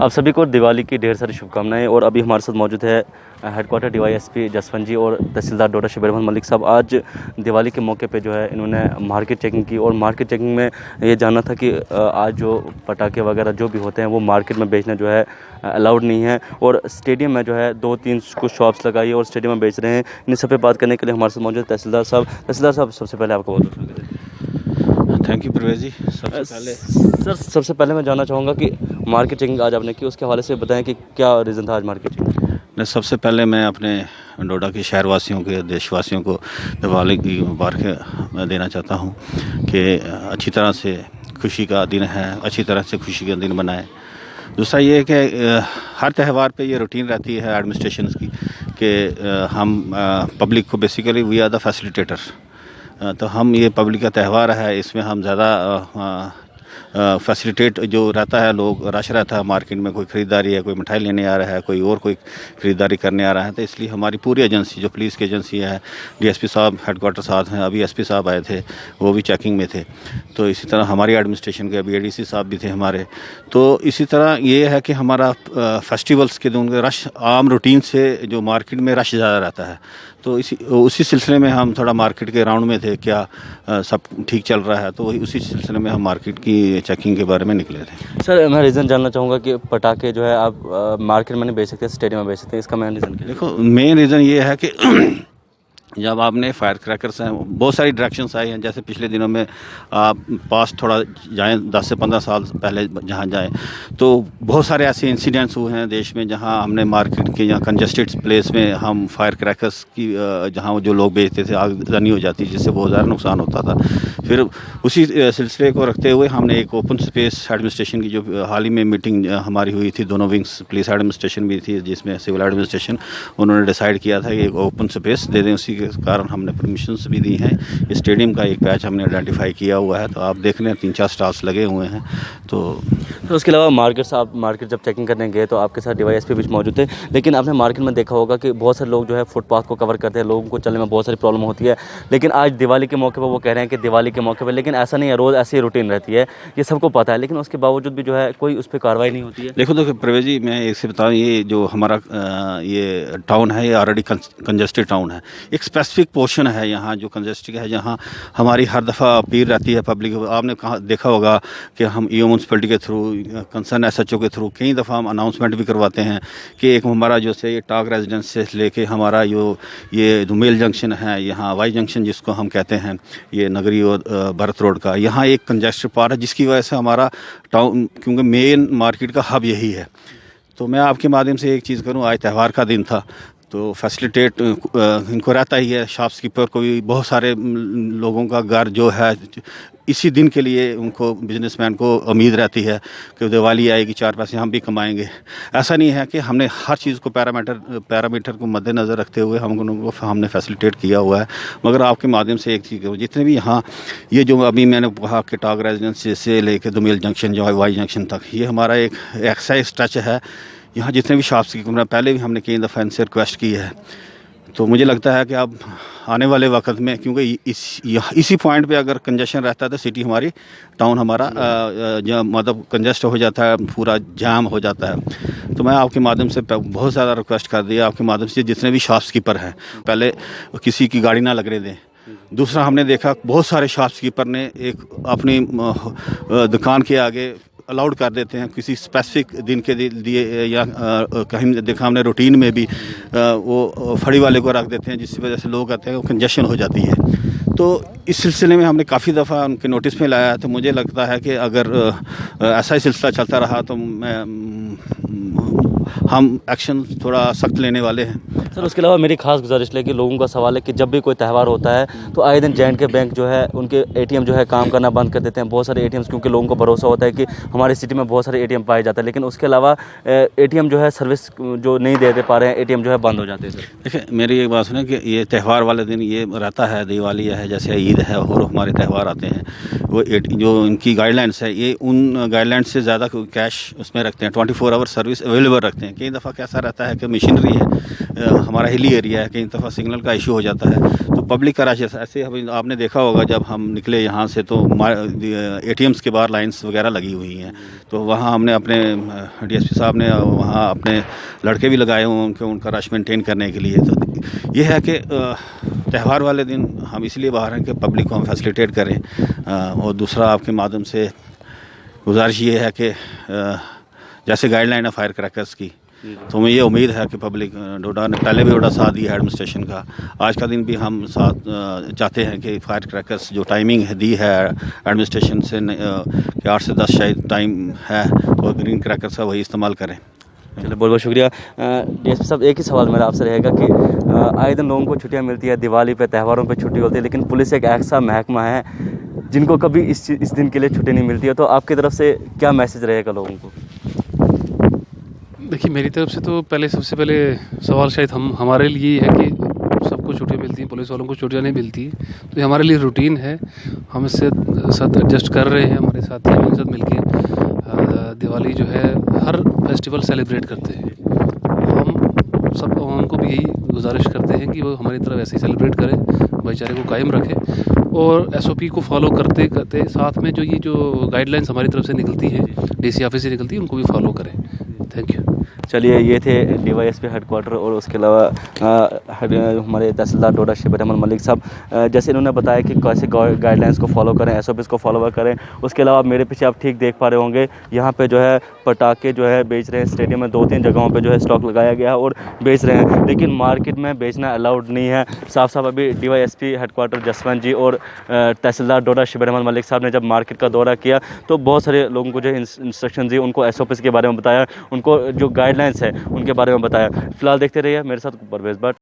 आप सभी को दिवाली की ढेर सारी शुभकामनाएं। और अभी हमारे साथ मौजूद है हेडक्वार्टर डीवाईएसपी जसवंत जी और तहसीलदार डॉक्टर शबीर अहमद मलिक साहब। आज दिवाली के मौके पे जो है इन्होंने मार्केट चेकिंग की और मार्केट चेकिंग में ये जानना था कि आज जो पटाखे वगैरह जो भी होते हैं वो मार्केट में बेचना जो है अलाउड नहीं है। और स्टेडियम में जो है 2-3 कुछ शॉप्स लगाई है और स्टेडियम में बेच रहे हैं। इन सब पे बात करने के लिए हमारे साथ मौजूद है तहसीलदार साहब। तहसीलदार साहब, सबसे पहले आपका बहुत बहुत स्वागत है। थैंक यू प्रवेश जी। सबसे पहले मैं जानना चाहूँगा कि मार्केट चेकिंग आज आपने की, उसके हवाले से बताएं कि क्या रीज़न था आज मार्केट चेकिंग। सबसे पहले मैं अपने डोडा के शहरवासियों के देशवासियों को दिवाली की मुबारक देना चाहता हूँ कि अच्छी तरह से खुशी का दिन है, अच्छी तरह से खुशी का दिन बनाएं। दूसरा ये है कि हर त्यौहार पे ये रूटीन रहती है एडमिनिस्ट्रेशन की कि हम पब्लिक को basically we are the facilitator. तो हम ये पब्लिक का त्यौहार है, इसमें हम ज़्यादा फैसिलिटेट जो रहता है, लोग रश रहता है मार्केट में, कोई ख़रीदारी है, कोई मिठाई लेने आ रहा है, कोई और कोई ख़रीदारी करने आ रहा है। तो इसलिए हमारी पूरी एजेंसी जो पुलिस की एजेंसी है, डीएसपी साहब हेडक्वार्टर साथ हैं, अभी एसपी साहब आए थे, वो भी चेकिंग में थे। तो इसी तरह हमारी एडमिनिस्ट्रेशन के अभी एडीसी साहब भी थे हमारे। तो इसी तरह ये है कि हमारा फेस्टिवल्स के दिन रश आम रूटीन से जो मार्केट में रश ज़्यादा रहता है, तो उसी सिलसिले में हम थोड़ा मार्केट के राउंड में थे, क्या सब ठीक चल रहा है, तो उसी सिलसिले में हम मार्केट की चेकिंग के बारे में निकले थे। सर, मैं रीज़न जानना चाहूँगा कि पटाखे जो है आप मार्केट में नहीं बेच सकते, स्टेडियम में बेच सकते हैं, इसका मेन रीज़न क्या है? देखो, मेन रीज़न ये है कि जब आपने फायर क्रैकर्स हैं, बहुत सारी डायरेक्शंस आई हैं। जैसे पिछले दिनों में आप पास थोड़ा जाएं, 10 से 15 साल पहले जहाँ जाएं, तो बहुत सारे ऐसे इंसिडेंट्स हुए हैं देश में जहाँ हमने मार्केट के या कंजस्टेड प्लेस में हम फायर क्रैकर्स की जहाँ जो लोग बेचते थे आगजनी हो जाती, जिससे बहुत ज़्यादा नुकसान होता था। फिर उसी सिलसिले को रखते हुए हमने एक ओपन स्पेस एडमिनिस्ट्रेशन की जो हाल ही में मीटिंग हमारी हुई थी, दोनों विंग्स, पुलिस एडमिनिस्ट्रेशन भी थी जिसमें सिविल एडमिनिस्ट्रेशन, उन्होंने डिसाइड किया था कि एक ओपन स्पेस दे दें। उसी कारण हमने परमिशंस भी दी हैं। स्टेडियम का एक पैच हमने आइडेंटिफाई किया हुआ है, तो आप देख लें 3-4 स्टाफ्स लगे हुए हैं। तो उसके अलावा मार्केट जब चेकिंग करने गए तो आपके साथ डीवाईएसपी भी मौजूद थे, लेकिन आपने मार्केट में देखा होगा कि बहुत सारे लोग जो है फुटपाथ को कवर करते हैं, लोगों को चलने में बहुत सारी प्रॉब्लम होती है। लेकिन आज दिवाली के मौके पर वो कह रहे हैं कि दिवाली के मौके पर, लेकिन ऐसा नहीं है, रोज़ ऐसी रूटीन रहती है, ये सबको पता है, लेकिन उसके बावजूद भी जो है कोई उस पर कार्रवाई नहीं होती है। देखो प्रवेश जी, मैं एक से बताऊँ, ये जो हमारा ये टाउन है, ये ऑलरेडी कंजस्टेड टाउन है। एक स्पेसिफिक पोर्शन है यहाँ जो कंजस्टेड है, जहाँ हमारी हर दफ़ा अपील रहती है पब्लिक। आपने कहा देखा होगा कि हम ईओ म्यूनसिपलिटी के थ्रू, कंसर्न एसएचओ के थ्रू कई दफ़ा हम अनाउंसमेंट भी करवाते हैं कि एक हमारा जो से टाक रेजिडेंस से लेके हमारा ये दुमेल जंक्शन है, यहाँ वाई जंक्शन जिसको हम कहते हैं, ये नगरी और भरत रोड का, यहाँ एक कंजस्टेड पार्ट है जिसकी वजह से हमारा टाउन, क्योंकि मेन मार्केट का हब यही है। तो मैं आपके माध्यम से एक चीज़ करूँ, आज त्यौहार का दिन था, तो फैसिलिटेट इनको रहता ही है, शॉपकीपर को भी, बहुत सारे लोगों का घर जो है इसी दिन के लिए, उनको बिजनेसमैन को उम्मीद रहती है कि दिवाली आएगी, 4 पैसे हम भी कमाएंगे। ऐसा नहीं है कि हमने हर चीज़ को पैरामीटर को मद्देनज़र रखते हुए हमने फैसिलिटेट किया हुआ है। मगर आपके माध्यम से एक चीज़ करूँ, जितने भी यहाँ ये जो अभी मैंने कहा कि टाग रेजिडेंस से लेकर दुमेल जंक्शन जो है वाई जंक्शन तक, ये हमारा एक एक्साइज स्ट्रेच है। यहाँ जितने भी शॉप्स की पहले भी हमने कई दफ़ा इनसे रिक्वेस्ट की है। तो मुझे लगता है कि अब आने वाले वक्त में, क्योंकि इसी पॉइंट पे अगर कंजेशन रहता है तो सिटी हमारी, टाउन हमारा मतलब कंजेस्ट हो जाता है, पूरा जाम हो जाता है। तो मैं आपके माध्यम से बहुत ज़्यादा रिक्वेस्ट कर दिया, आपके माध्यम से जितने भी शॉपकीपर हैं, पहले किसी की गाड़ी ना लगने दें। दूसरा, हमने देखा बहुत सारे शॉपकीपर ने एक अपनी दुकान के आगे अलाउड कर देते हैं किसी स्पेसिफिक दिन के लिए, या कहीं देखा हमने रूटीन में भी वो फड़ी वाले को रख देते हैं, जिसकी वजह से लोग आते हैं, वो कंजेशन हो जाती है। तो इस सिलसिले में हमने काफ़ी दफ़ा उनके नोटिस में लाया। तो मुझे लगता है कि अगर ऐसा ही सिलसिला चलता रहा तो हम एक्शन थोड़ा सख्त लेने वाले हैं। सर, उसके अलावा मेरी खास गुजारिश है कि लोगों का सवाल है कि जब भी कोई त्यौहार होता है तो आए दिन J&K बैंक जो है, उनके एटीएम जो है काम करना बंद कर देते हैं, बहुत सारे एटीएम्स, क्योंकि लोगों को भरोसा होता है कि हमारी सिटी में बहुत सारे एटीएम पाए जाते हैं, लेकिन उसके अलावा एटीएम जो है सर्विस जो नहीं दे पा रहे हैं, एटीएम जो है बंद हो जाते हैं। सर देखिए, मेरी एक बात सुने कि ये त्यौहार वाले दिन ये रहता है, दिवाली है, जैसे ईद है और हमारे त्यौहार आते हैं, वो जो इनकी गाइडलाइंस है, ये उन गाइडलाइंस से ज़्यादा कैश उसमें रखते हैं, 24 आवर सर्विस अवेलेबल रखते हैं। कई दफ़ा कैसा रहता है कि मशीनरी है, हमारा हिली एरिया है, कई दफ़ा सिग्नल का इशू हो जाता है, तो पब्लिक का रश ऐसे अभी आपने देखा होगा जब हम निकले यहाँ से तो ATMs के बाहर लाइंस वगैरह लगी हुई हैं, तो वहाँ हमने अपने DSP साहब ने वहाँ अपने लड़के भी लगाए हुए उनके उनका रश मेंटेन करने के लिए। तो ये है कि त्यौहार वाले दिन हम इसलिए बाहर हैं कि पब्लिक को हम फैसिलिटेट करें। और दूसरा आपके माध्यम से गुजारिश ये है कि जैसे गाइडलाइन है फायर क्रैकर्स की, तो हमें ये उम्मीद है कि पब्लिक डोडा ने पहले भी बड़ा साथ दिया है एडमिनिस्ट्रेशन का, आज का दिन भी हम साथ चाहते हैं कि फायर क्रैकर्स जो टाइमिंग है दी है एडमिनिस्ट्रेशन से कि 8 से 10 शायद टाइम है, तो ग्रीन क्रैकर्स का वही इस्तेमाल करें। चलिए बहुत बहुत शुक्रिया। DSP साहब, एक ही सवाल मेरा आपसे रहेगा कि आए दिन लोगों को छुट्टियां मिलती है, दिवाली पे त्योहारों पे छुट्टी होती है, लेकिन पुलिस एक ऐसा महकमा है जिनको कभी इस दिन के लिए छुट्टी नहीं मिलती है, तो आपकी तरफ से क्या मैसेज रहेगा लोगों को? देखिए, मेरी तरफ से तो सबसे पहले सवाल शायद हमारे लिए है कि सबको छुट्टियाँ मिलती हैं, पुलिस वालों को छुट्टियाँ नहीं मिलती, तो ये हमारे लिए रूटीन है, हम इससे साथ एडजस्ट कर रहे हैं। हमारे साथी के साथ मिलकर दिवाली जो है हर फेस्टिवल सेलिब्रेट करते हैं। हम सब उनको भी यही गुजारिश करते हैं कि वो हमारी तरफ ऐसे ही सेलिब्रेट करें, भाईचारे को कायम रखें और SOP को फॉलो करते करते साथ में जो ये जो गाइडलाइंस हमारी तरफ से निकलती हैं, DC ऑफिस से निकलती है, उनको भी फॉलो करें। Thank you. चलिए, ये थे DYSP हेडक्वार्टर और उसके अलावा हमारे तहसीलदार डोडा शबीर अहमद मलिक साहब। जैसे इन्होंने बताया कि कैसे गाइडलाइंस को फॉलो करें, SOPs को फॉलो करें। उसके अलावा मेरे पीछे आप ठीक देख पा रहे होंगे, यहाँ पे जो है पटाखे जो है बेच रहे हैं। स्टेडियम में 2-3 जगहों पे जो है स्टॉक लगाया गया है और बेच रहे हैं, लेकिन मार्केट में बेचना अलाउड नहीं है। साफ अभी DYSP हेडक्वार्टर जसवंत जी और तहसीलदार डोडा शबीर अहमद मलिक साहब ने जब मार्केट का दौरा किया तो बहुत सारे लोगों को जो इंस्ट्रक्शन दी, उनको SOPs के बारे में बताया, उनको जो गाइडलाइंस है उनके बारे में बताया। फिलहाल देखते रहिए मेरे साथ परवेज़ भट्ट।